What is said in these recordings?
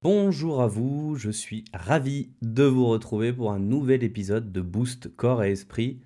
Bonjour à vous, je suis ravi de vous retrouver pour un nouvel épisode de Boost Corps et Esprit.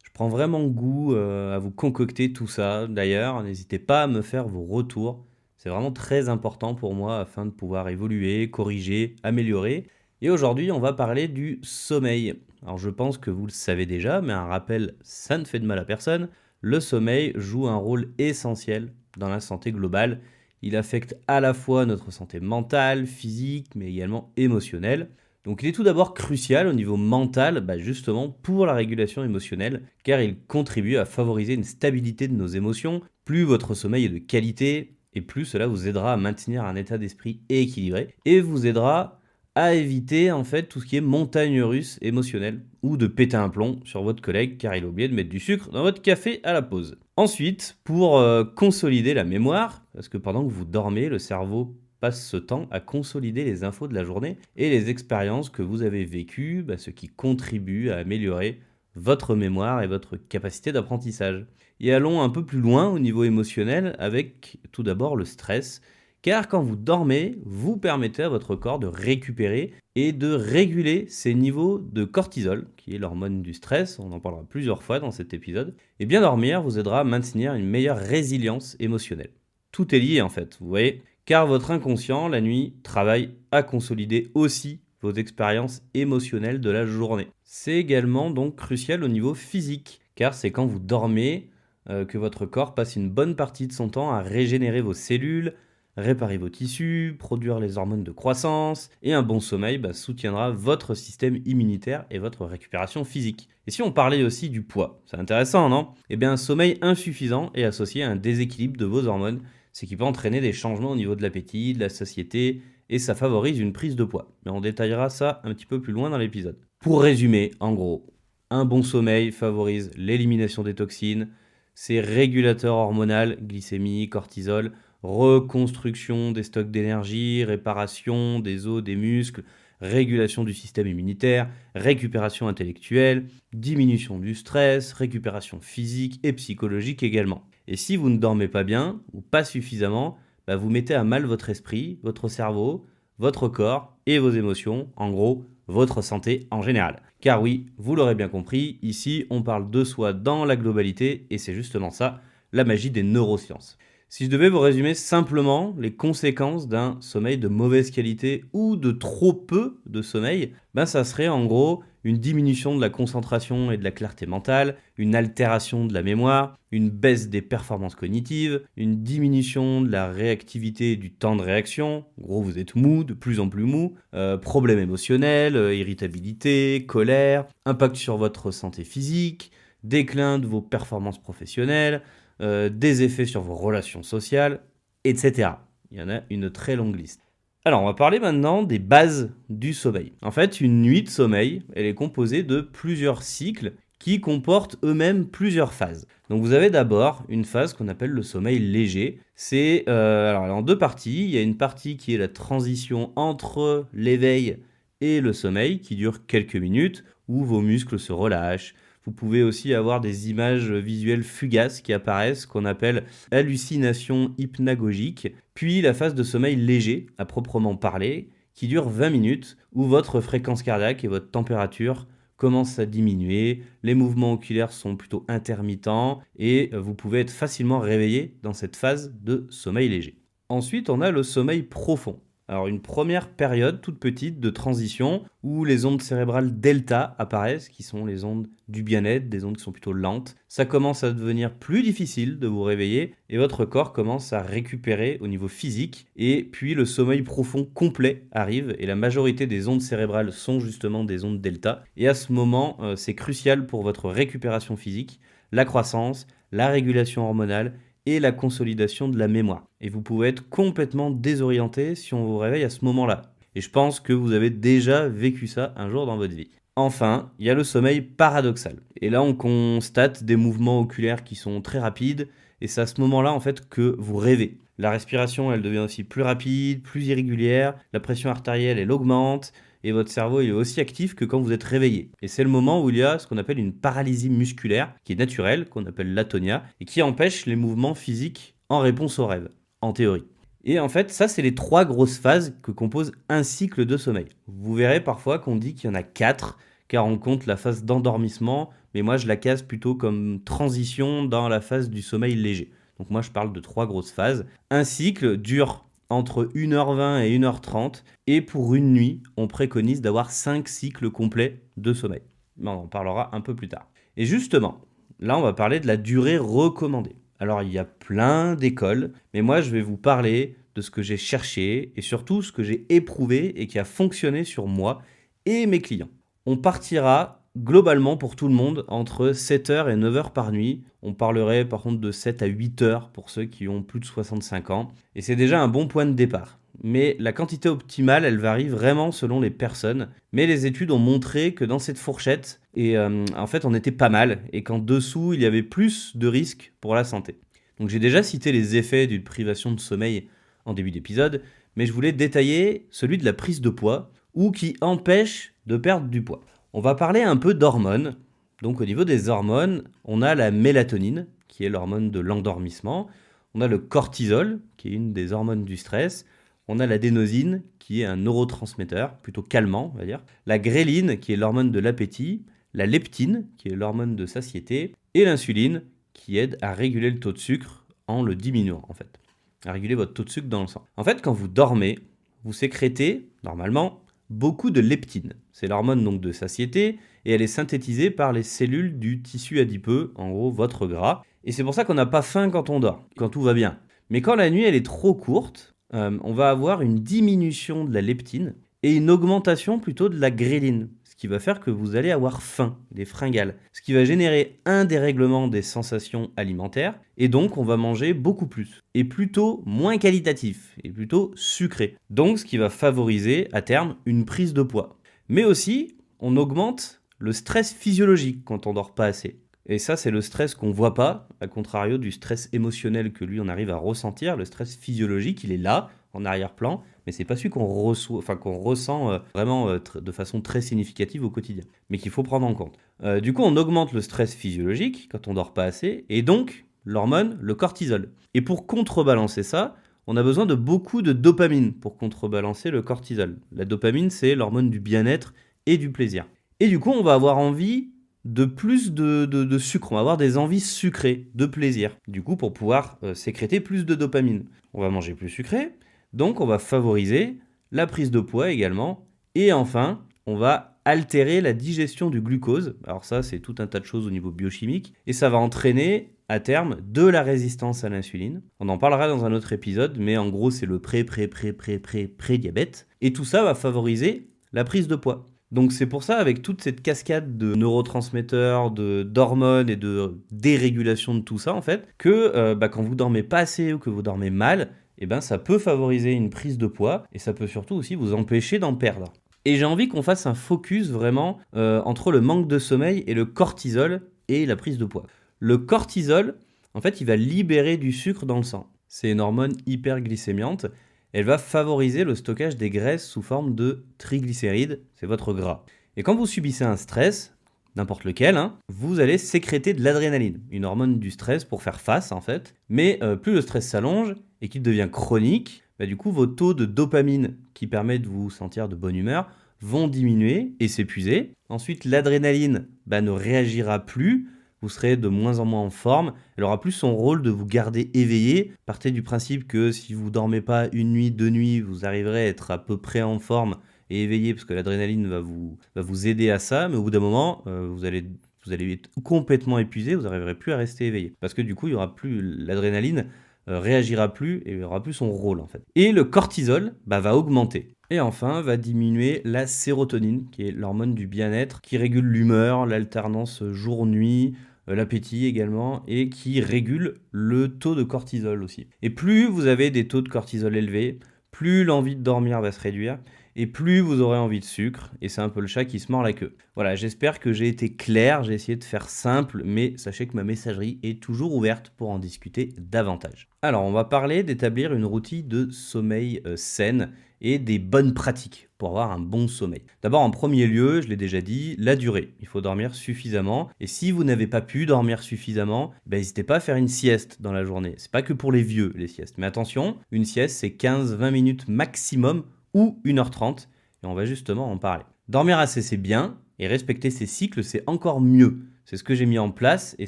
Je prends vraiment goût à vous concocter tout ça. D'ailleurs, n'hésitez pas à me faire vos retours. C'est vraiment très important pour moi afin de pouvoir évoluer, corriger, améliorer. Et aujourd'hui, on va parler du sommeil. Alors je pense que vous le savez déjà, mais un rappel, ça ne fait de mal à personne. Le sommeil joue un rôle essentiel dans la santé globale. Il affecte à la fois notre santé mentale, physique, mais également émotionnelle. Donc il est tout d'abord crucial au niveau mental, justement pour la régulation émotionnelle, car il contribue à favoriser une stabilité de nos émotions. Plus votre sommeil est de qualité, et plus cela vous aidera à maintenir un état d'esprit équilibré, et vous aidera à éviter en fait tout ce qui est montagne russe émotionnelle, ou de péter un plomb sur votre collègue car il a oublié de mettre du sucre dans votre café à la pause. Ensuite, pour consolider la mémoire, parce que pendant que vous dormez, le cerveau passe ce temps à consolider les infos de la journée et les expériences que vous avez vécues, ce qui contribue à améliorer votre mémoire et votre capacité d'apprentissage. Et allons un peu plus loin au niveau émotionnel avec tout d'abord le stress, car quand vous dormez, vous permettez à votre corps de récupérer et de réguler ses niveaux de cortisol, qui est l'hormone du stress, on en parlera plusieurs fois dans cet épisode. Et bien dormir vous aidera à maintenir une meilleure résilience émotionnelle. Tout est lié en fait, vous voyez, car votre inconscient, la nuit, travaille à consolider aussi vos expériences émotionnelles de la journée. C'est également donc crucial au niveau physique, car c'est quand vous dormez que votre corps passe une bonne partie de son temps à régénérer vos cellules, réparer vos tissus, produire les hormones de croissance, et un bon sommeil soutiendra votre système immunitaire et votre récupération physique. Et si on parlait aussi du poids, c'est intéressant, non? Eh bien, un sommeil insuffisant est associé à un déséquilibre de vos hormones, ce qui peut entraîner des changements au niveau de l'appétit, de la satiété, et ça favorise une prise de poids. Mais on détaillera ça un petit peu plus loin dans l'épisode. Pour résumer, en gros, un bon sommeil favorise l'élimination des toxines, c'est régulateur hormonal, glycémie, cortisol, reconstruction des stocks d'énergie, réparation des os, des muscles, régulation du système immunitaire, récupération intellectuelle, diminution du stress, récupération physique et psychologique également. Et si vous ne dormez pas bien ou pas suffisamment, vous mettez à mal votre esprit, votre cerveau, votre corps et vos émotions, en gros, votre santé en général. Car oui, vous l'aurez bien compris, ici on parle de soi dans la globalité et c'est justement ça, la magie des neurosciences. Si je devais vous résumer simplement les conséquences d'un sommeil de mauvaise qualité ou de trop peu de sommeil, ça serait en gros une diminution de la concentration et de la clarté mentale, une altération de la mémoire, une baisse des performances cognitives, une diminution de la réactivité et du temps de réaction, en gros vous êtes mou, de plus en plus mou, problèmes émotionnels, irritabilité, colère, impact sur votre santé physique, déclin de vos performances professionnelles, des effets sur vos relations sociales, etc. Il y en a une très longue liste. Alors, on va parler maintenant des bases du sommeil. En fait, une nuit de sommeil, elle est composée de plusieurs cycles qui comportent eux-mêmes plusieurs phases. Donc vous avez d'abord une phase qu'on appelle le sommeil léger. C'est alors elle est en deux parties. Il y a une partie qui est la transition entre l'éveil et le sommeil, qui dure quelques minutes, où vos muscles se relâchent. Vous pouvez aussi avoir des images visuelles fugaces qui apparaissent, qu'on appelle hallucinations hypnagogiques. Puis la phase de sommeil léger, à proprement parler, qui dure 20 minutes, où votre fréquence cardiaque et votre température commencent à diminuer, les mouvements oculaires sont plutôt intermittents et vous pouvez être facilement réveillé dans cette phase de sommeil léger. Ensuite, on a le sommeil profond. Alors une première période toute petite de transition où les ondes cérébrales delta apparaissent, qui sont les ondes du bien-être, des ondes qui sont plutôt lentes. Ça commence à devenir plus difficile de vous réveiller et votre corps commence à récupérer au niveau physique. Et puis le sommeil profond complet arrive et la majorité des ondes cérébrales sont justement des ondes delta. Et à ce moment, c'est crucial pour votre récupération physique, la croissance, la régulation hormonale et la consolidation de la mémoire. Et vous pouvez être complètement désorienté si on vous réveille à ce moment-là. Et je pense que vous avez déjà vécu ça un jour dans votre vie. Enfin, il y a le sommeil paradoxal. Et là, on constate des mouvements oculaires qui sont très rapides. Et c'est à ce moment-là, en fait, que vous rêvez. La respiration, elle devient aussi plus rapide, plus irrégulière. La pression artérielle, elle augmente. Et votre cerveau, il est aussi actif que quand vous êtes réveillé. Et c'est le moment où il y a ce qu'on appelle une paralysie musculaire, qui est naturelle, qu'on appelle l'atonia, et qui empêche les mouvements physiques en réponse au rêve, en théorie. Et en fait, ça, c'est les 3 grosses phases que compose un cycle de sommeil. Vous verrez parfois qu'on dit qu'il y en a 4, car on compte la phase d'endormissement, mais moi je la case plutôt comme transition dans la phase du sommeil léger. Donc moi je parle de 3 grosses phases. Un cycle dure entre 1h20 et 1h30, et pour une nuit, on préconise d'avoir 5 cycles complets de sommeil. Mais on en parlera un peu plus tard. Et justement, là on va parler de la durée recommandée. Alors il y a plein d'écoles, mais moi je vais vous parler de ce que j'ai cherché et surtout ce que j'ai éprouvé et qui a fonctionné sur moi et mes clients. On partira globalement pour tout le monde entre 7 heures et 9 heures par nuit. On parlerait par contre de 7 à 8 heures pour ceux qui ont plus de 65 ans. Et c'est déjà un bon point de départ. Mais la quantité optimale, elle varie vraiment selon les personnes. Mais les études ont montré que dans cette fourchette, en fait, on était pas mal et qu'en dessous, il y avait plus de risques pour la santé. Donc j'ai déjà cité les effets d'une privation de sommeil en début d'épisode, mais je voulais détailler celui de la prise de poids ou qui empêche de perdre du poids. On va parler un peu d'hormones. Donc au niveau des hormones, on a la mélatonine, qui est l'hormone de l'endormissement. On a le cortisol, qui est une des hormones du stress. On a l'adénosine, qui est un neurotransmetteur, plutôt calmant, on va dire. La gréline, qui est l'hormone de l'appétit. La leptine, qui est l'hormone de satiété. Et l'insuline, qui aide à réguler le taux de sucre en le diminuant, en fait. À réguler votre taux de sucre dans le sang. En fait, quand vous dormez, vous sécrétez, normalement, beaucoup de leptine. C'est l'hormone donc de satiété et elle est synthétisée par les cellules du tissu adipeux, en gros votre gras. Et c'est pour ça qu'on n'a pas faim quand on dort, quand tout va bien. Mais quand la nuit elle est trop courte, on va avoir une diminution de la leptine et une augmentation plutôt de la gréline, ce qui va faire que vous allez avoir faim, des fringales, ce qui va générer un dérèglement des sensations alimentaires, et donc on va manger beaucoup plus, et plutôt moins qualitatif, et plutôt sucré. Donc ce qui va favoriser à terme une prise de poids. Mais aussi, on augmente le stress physiologique quand on dort pas assez. Et ça, c'est le stress qu'on voit pas, à contrario du stress émotionnel que lui, on arrive à ressentir. Le stress physiologique, il est là, en arrière-plan, mais c'est pas celui qu'on ressent vraiment de façon très significative au quotidien, mais qu'il faut prendre en compte. Du coup, on augmente le stress physiologique quand on dort pas assez, et donc l'hormone, le cortisol. Et pour contrebalancer ça, on a besoin de beaucoup de dopamine pour contrebalancer le cortisol. La dopamine, c'est l'hormone du bien-être et du plaisir. Et du coup, on va avoir envie de plus de sucre, on va avoir des envies sucrées, de plaisir. Du coup, pour pouvoir sécréter plus de dopamine, on va manger plus sucré, donc on va favoriser la prise de poids également. Et enfin, on va altérer la digestion du glucose. Alors ça, c'est tout un tas de choses au niveau biochimique. Et ça va entraîner à terme de la résistance à l'insuline. On en parlera dans un autre épisode, mais en gros, c'est le pré-diabète. Et tout ça va favoriser la prise de poids. Donc c'est pour ça, avec toute cette cascade de neurotransmetteurs, d'hormones et de dérégulation de tout ça, en fait, que quand vous dormez pas assez ou que vous dormez mal, eh ben, ça peut favoriser une prise de poids et ça peut surtout aussi vous empêcher d'en perdre. Et j'ai envie qu'on fasse un focus vraiment entre le manque de sommeil et le cortisol et la prise de poids. Le cortisol, en fait, il va libérer du sucre dans le sang. C'est une hormone hyperglycémiante. Elle va favoriser le stockage des graisses sous forme de triglycérides, c'est votre gras. Et quand vous subissez un stress, n'importe lequel, vous allez sécréter de l'adrénaline, une hormone du stress pour faire face en fait. Mais plus le stress s'allonge et qu'il devient chronique, du coup vos taux de dopamine qui permettent de vous sentir de bonne humeur vont diminuer et s'épuiser. Ensuite l'adrénaline ne réagira plus, vous serez de moins en moins en forme. Elle aura plus son rôle de vous garder éveillé. Partez du principe que si vous dormez pas une nuit, 2 nuits, vous arriverez à être à peu près en forme et éveillé parce que l'adrénaline va vous aider à ça. Mais au bout d'un moment, vous allez être complètement épuisé, vous n'arriverez plus à rester éveillé. Parce que du coup, il y aura plus l'adrénaline réagira plus et il aura plus son rôle en fait. Et le cortisol va augmenter. Et enfin, va diminuer la sérotonine, qui est l'hormone du bien-être, qui régule l'humeur, l'alternance jour-nuit, l'appétit également, et qui régule le taux de cortisol aussi. Et plus vous avez des taux de cortisol élevés, plus l'envie de dormir va se réduire, et plus vous aurez envie de sucre, et c'est un peu le chat qui se mord la queue. Voilà, j'espère que j'ai été clair, j'ai essayé de faire simple, mais sachez que ma messagerie est toujours ouverte pour en discuter davantage. Alors, on va parler d'établir une routine de sommeil saine, et des bonnes pratiques pour avoir un bon sommeil. D'abord, en premier lieu, je l'ai déjà dit, la durée. Il faut dormir suffisamment. Et si vous n'avez pas pu dormir suffisamment, n'hésitez pas à faire une sieste dans la journée. C'est pas que pour les vieux, les siestes. Mais attention, une sieste, c'est 15-20 minutes maximum ou 1h30. Et on va justement en parler. Dormir assez, c'est bien. Et respecter ses cycles, c'est encore mieux. C'est ce que j'ai mis en place et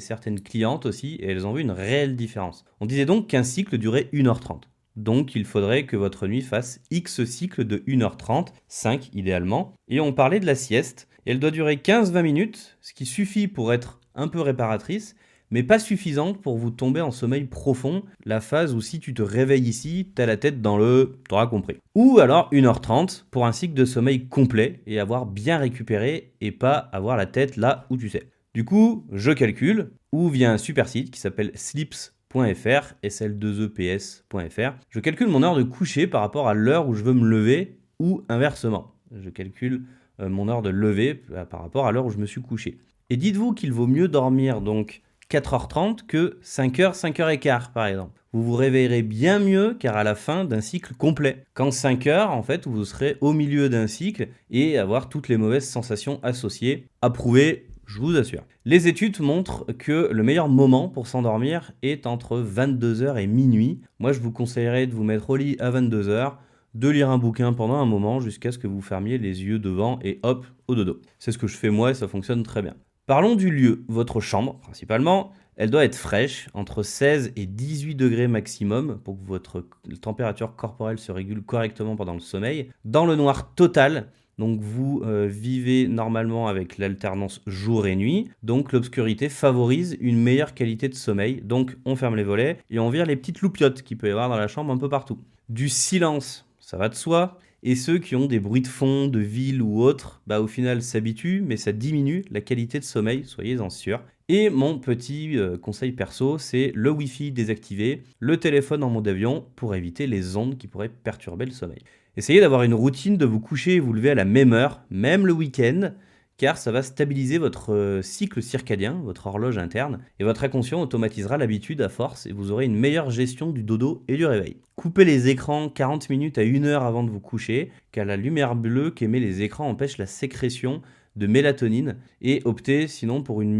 certaines clientes aussi, et elles ont vu une réelle différence. On disait donc qu'un cycle durait 1h30. Donc il faudrait que votre nuit fasse X cycles de 1h30, 5 idéalement. Et on parlait de la sieste, et elle doit durer 15-20 minutes, ce qui suffit pour être un peu réparatrice, mais pas suffisante pour vous tomber en sommeil profond, la phase où si tu te réveilles ici, t'as la tête dans le... t'auras compris. Ou alors 1h30 pour un cycle de sommeil complet et avoir bien récupéré et pas avoir la tête là où tu sais. Du coup, je calcule, ou via un super site qui s'appelle sleeps.fr, sl2eps.fr, je calcule mon heure de coucher par rapport à l'heure où je veux me lever, ou inversement. Je calcule mon heure de lever par rapport à l'heure où je me suis couché. Et dites-vous qu'il vaut mieux dormir donc 4h30 que 5h, 5h15 par exemple. Vous vous réveillerez bien mieux car à la fin d'un cycle complet. Qu'en 5 heures, en fait, vous serez au milieu d'un cycle et avoir toutes les mauvaises sensations associées. Approuvé, je vous assure. Les études montrent que le meilleur moment pour s'endormir est entre 22h et minuit. Moi, je vous conseillerais de vous mettre au lit à 22h, de lire un bouquin pendant un moment jusqu'à ce que vous fermiez les yeux devant et hop, au dodo. C'est ce que je fais moi et ça fonctionne très bien. Parlons du lieu. Votre chambre, principalement, elle doit être fraîche, entre 16 et 18 degrés maximum, pour que votre température corporelle se régule correctement pendant le sommeil. Dans le noir total, donc vous vivez normalement avec l'alternance jour et nuit, donc l'obscurité favorise une meilleure qualité de sommeil. Donc on ferme les volets et on vire les petites loupiottes qu'il peut y avoir dans la chambre un peu partout. Du silence, ça va de soi. Et ceux qui ont des bruits de fond, de ville ou autres, au final s'habituent, mais ça diminue la qualité de sommeil, soyez-en sûrs. Et mon petit conseil perso, c'est le Wi-Fi désactivé, le téléphone en mode avion pour éviter les ondes qui pourraient perturber le sommeil. Essayez d'avoir une routine de vous coucher et vous lever à la même heure, même le week-end, car ça va stabiliser votre cycle circadien, votre horloge interne, et votre inconscient automatisera l'habitude à force et vous aurez une meilleure gestion du dodo et du réveil. Coupez les écrans 40 minutes à 1 heure avant de vous coucher, car la lumière bleue qu'émet les écrans empêche la sécrétion de mélatonine, et optez sinon pour une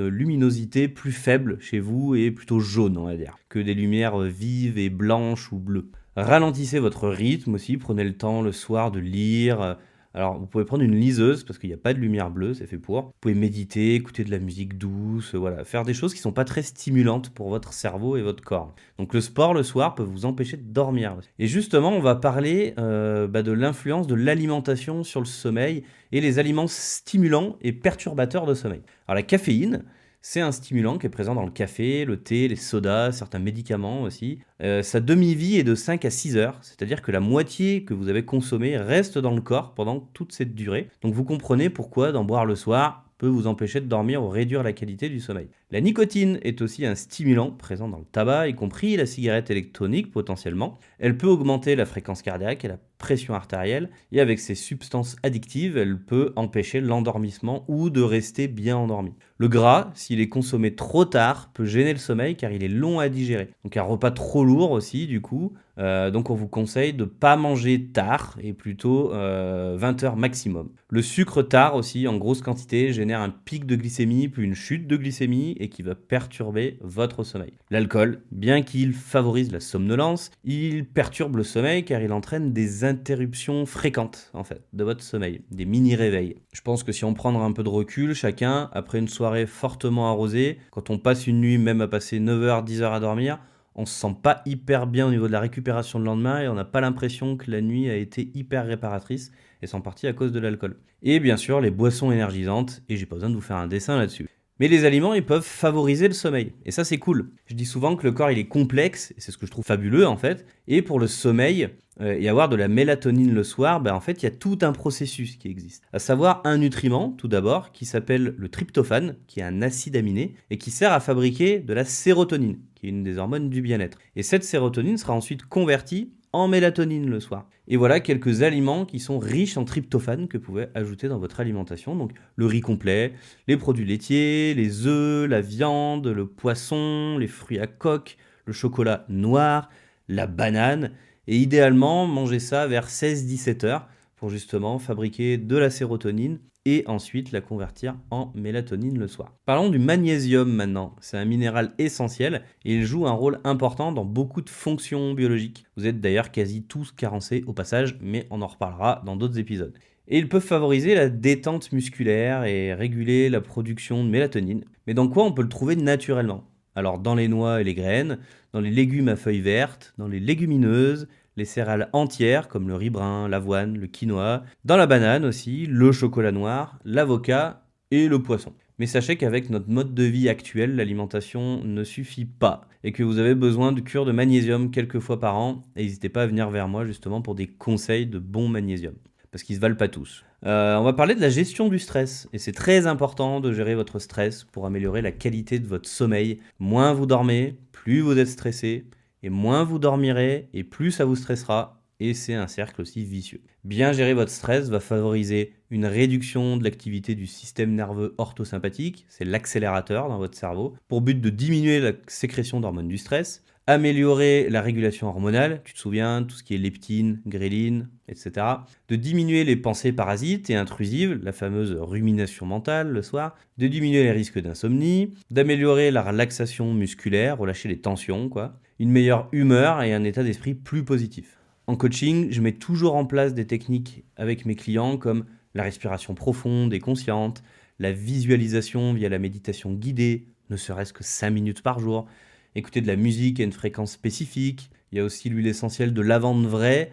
luminosité plus faible chez vous et plutôt jaune, on va dire, que des lumières vives et blanches ou bleues. Ralentissez votre rythme aussi, prenez le temps le soir de lire. Alors, vous pouvez prendre une liseuse parce qu'il n'y a pas de lumière bleue, c'est fait pour. Vous pouvez méditer, écouter de la musique douce, voilà, faire des choses qui ne sont pas très stimulantes pour votre cerveau et votre corps. Donc, le sport le soir peut vous empêcher de dormir. Et justement, on va parler de l'influence de l'alimentation sur le sommeil et les aliments stimulants et perturbateurs de sommeil. Alors, la caféine, c'est un stimulant qui est présent dans le café, le thé, les sodas, certains médicaments aussi. Sa demi-vie est de 5 à 6 heures, c'est-à-dire que la moitié que vous avez consommée reste dans le corps pendant toute cette durée. Donc vous comprenez pourquoi d'en boire le soir peut vous empêcher de dormir ou réduire la qualité du sommeil. La nicotine est aussi un stimulant présent dans le tabac, y compris la cigarette électronique potentiellement. Elle peut augmenter la fréquence cardiaque et la pression artérielle, et avec ces substances addictives, elle peut empêcher l'endormissement ou de rester bien endormi. Le gras, s'il est consommé trop tard, peut gêner le sommeil car il est long à digérer. Donc un repas trop lourd aussi du coup, donc on vous conseille de ne pas manger tard et plutôt 20 heures maximum. Le sucre tard aussi en grosse quantité génère un pic de glycémie puis une chute de glycémie et qui va perturber votre sommeil. L'alcool, bien qu'il favorise la somnolence, il perturbe le sommeil car il entraîne des interruptions fréquentes en fait de votre sommeil, des mini-réveils. Je pense que si on prend un peu de recul, chacun, après une soirée fortement arrosée, quand on passe une nuit même à passer 9h, 10h à dormir, on se sent pas hyper bien au niveau de la récupération le lendemain et on n'a pas l'impression que la nuit a été hyper réparatrice et c'est en partie à cause de l'alcool. Et bien sûr, les boissons énergisantes, et j'ai pas besoin de vous faire un dessin là-dessus. Mais les aliments, ils peuvent favoriser le sommeil. Et ça, c'est cool. Je dis souvent que le corps, il est complexe, et c'est ce que je trouve fabuleux, en fait. Et pour le sommeil, et avoir de la mélatonine le soir, en fait, il y a tout un processus qui existe. À savoir un nutriment, tout d'abord, qui s'appelle le tryptophane, qui est un acide aminé, et qui sert à fabriquer de la sérotonine, qui est une des hormones du bien-être. Et cette sérotonine sera ensuite convertie en mélatonine le soir. Et voilà quelques aliments qui sont riches en tryptophane que vous pouvez ajouter dans votre alimentation. Donc le riz complet, les produits laitiers, les œufs, la viande, le poisson, les fruits à coque, le chocolat noir, la banane Et idéalement, mangez ça vers 16-17 heures pour justement fabriquer de la sérotonine et ensuite la convertir en mélatonine le soir. Parlons du magnésium maintenant. C'est un minéral essentiel et il joue un rôle important dans beaucoup de fonctions biologiques. Vous êtes d'ailleurs quasi tous carencés au passage, mais on en reparlera dans d'autres épisodes. Et ils peuvent favoriser la détente musculaire et réguler la production de mélatonine. Mais dans quoi on peut le trouver naturellement? Alors dans les noix et les graines, dans les légumes à feuilles vertes, dans les légumineuses, les céréales entières comme le riz brun, l'avoine, le quinoa, dans la banane aussi, le chocolat noir, l'avocat et le poisson. Mais sachez qu'avec notre mode de vie actuel, l'alimentation ne suffit pas et que vous avez besoin de cure de magnésium quelques fois par an. Et n'hésitez pas à venir vers moi justement pour des conseils de bon magnésium parce qu'ils ne se valent pas tous. On va parler de la gestion du stress et c'est très important de gérer votre stress pour améliorer la qualité de votre sommeil. Moins vous dormez, plus vous êtes stressé et moins vous dormirez et plus ça vous stressera et c'est un cercle aussi vicieux. Bien gérer votre stress va favoriser une réduction de l'activité du système nerveux orthosympathique, c'est l'accélérateur dans votre cerveau, pour but de diminuer la sécrétion d'hormones du stress, améliorer la régulation hormonale, tu te souviens, tout ce qui est leptine, gréline, etc. De diminuer les pensées parasites et intrusives, la fameuse rumination mentale le soir, de diminuer les risques d'insomnie, d'améliorer la relaxation musculaire, relâcher les tensions, quoi, une meilleure humeur et un état d'esprit plus positif. En coaching, je mets toujours en place des techniques avec mes clients comme la respiration profonde et consciente, la visualisation via la méditation guidée, ne serait-ce que 5 minutes par jour, écouter de la musique à une fréquence spécifique. Il y a aussi l'huile essentielle de lavande vraie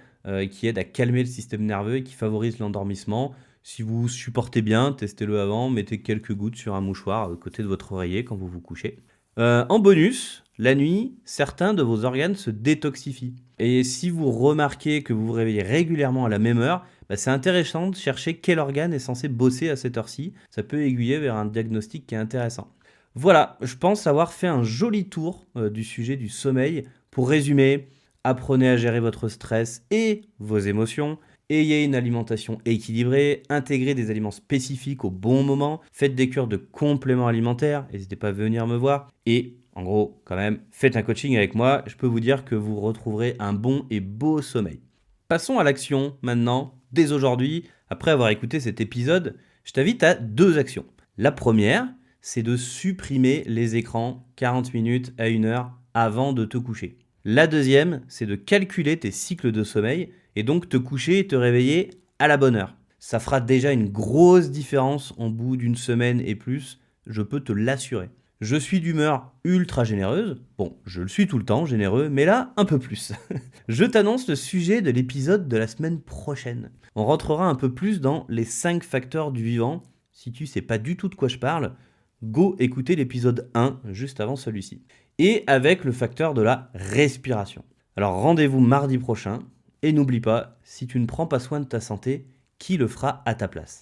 qui aide à calmer le système nerveux et qui favorise l'endormissement. Si vous supportez bien, testez-le avant, mettez quelques gouttes sur un mouchoir à côté de votre oreiller quand vous vous couchez. En bonus, la nuit, certains de vos organes se détoxifient. Et si vous remarquez que vous vous réveillez régulièrement à la même heure, c'est intéressant de chercher quel organe est censé bosser à cette heure-ci. Ça peut aiguiller vers un diagnostic qui est intéressant. Voilà, je pense avoir fait un joli tour du sujet du sommeil. Pour résumer, apprenez à gérer votre stress et vos émotions. Ayez une alimentation équilibrée, intégrez des aliments spécifiques au bon moment, faites des cures de compléments alimentaires, n'hésitez pas à venir me voir. Et en gros, quand même, faites un coaching avec moi, je peux vous dire que vous retrouverez un bon et beau sommeil. Passons à l'action maintenant, dès aujourd'hui. Après avoir écouté cet épisode, je t'invite à 2 actions. La première, c'est de supprimer les écrans 40 minutes à 1 heure avant de te coucher. La deuxième, c'est de calculer tes cycles de sommeil et donc te coucher et te réveiller à la bonne heure. Ça fera déjà une grosse différence en bout d'une semaine et plus, je peux te l'assurer. Je suis d'humeur ultra généreuse, bon, je le suis tout le temps généreux, mais là, un peu plus. Je t'annonce le sujet de l'épisode de la semaine prochaine. On rentrera un peu plus dans les 5 facteurs du vivant. Si tu sais pas du tout de quoi je parle, go écouter l'épisode 1 juste avant celui-ci. Et avec le facteur de la respiration. Alors rendez-vous mardi prochain et n'oublie pas, si tu ne prends pas soin de ta santé, qui le fera à ta place?